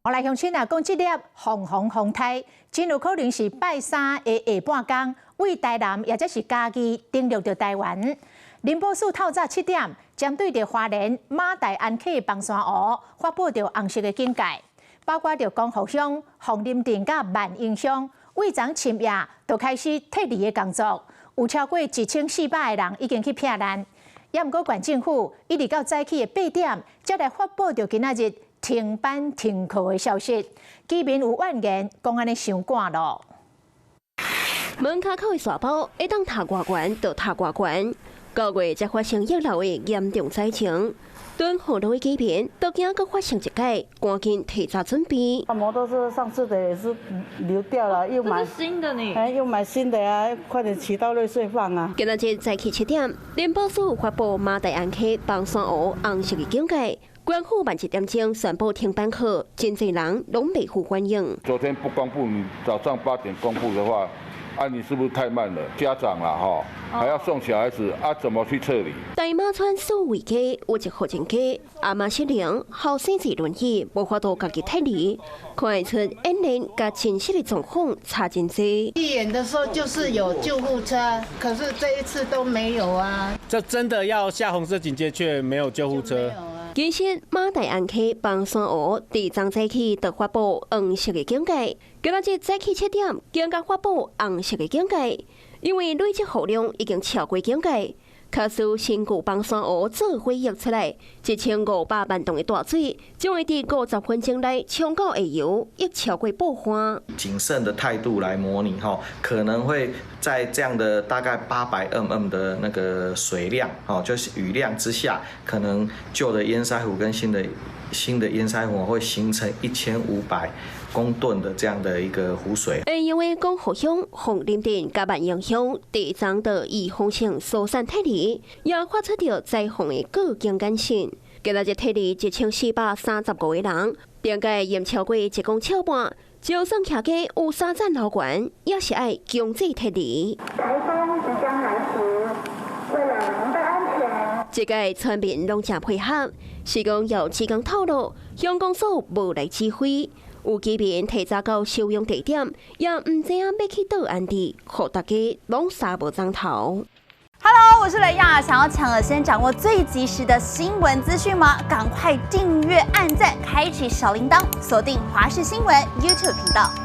我来乡亲啊，讲这粒防洪风台，真有可能是拜三的下半工，为台南或者是嘉义登陆到台湾。林保署透早7点，针对着花莲马大安溪崩山湖发布着红色的警戒，包括着光复乡、凤林镇甲万英乡，为昨深夜就开始撤离的工作，有超过1400个人已经去避难。也毋过，县政府一直到早起的8点，才来发布着今仔日停班停课的消息，居民有怨言，讲安尼伤赶咯。门卡口的沙包一当塔偌悬就塔偌悬，9月才发生疫流的严重灾情。敦河路的居民都惊阁发生一届，赶紧提早准备。摩托车上次的也是流掉了，又买新的呢，又买新的啊，快点骑到瑞穗放啊！今仔日早起7点，林保署发布马大安溪崩山湖红色的警戒。官府晚1点钟宣布停班课，真侪人拢未赴欢迎。昨天不公布，你早上8点公布的话，你是不是太慢了？家长啦还要送小孩子怎么去撤离？大马村苏围街有一户人家，阿妈失灵，后生坐轮椅，无法度家己撤离，看得出演练甲真实的状况差真多。闭眼的时候就是有救护车，可是这一次都没有啊。这真的要下红色警戒，却没有救护车。其实马大安溪崩山湖第昨早起就发布红色的警戒，今仔日早起7点，更加发布红色的警戒，因为累积雨量已经超过警戒。卡苏新旧崩山湖做回忆出来，1500万吨的大水将会在50分钟内冲到下游，亦超过爆发。谨慎的态度来模拟可能会在这样的大概800mm 的那个水量就是雨量之下，可能旧的淹塞湖跟新的淹塞湖会形成1500公吨的这样的一个湖水。因为光复乡、凤林镇甲万英乡第昨的以风性疏散撤离，也发出着灾洪的各警警讯。今仔日撤离1435个人，并且淹超过1公尺半，就算徛家有3层楼悬，也是要强制撤离。台风即将来袭，为了您的安全，这个村民拢正配合，施工由职工透露，乡公所无来指挥。有居民提早到收容地点，也唔知影要去倒安置，互大家拢杀无钟头。Hello， 我是雷亚，想要抢先掌握最及时的新闻资讯吗？赶快订阅、按赞、开启小铃铛，锁定华视新闻 YouTube 频道。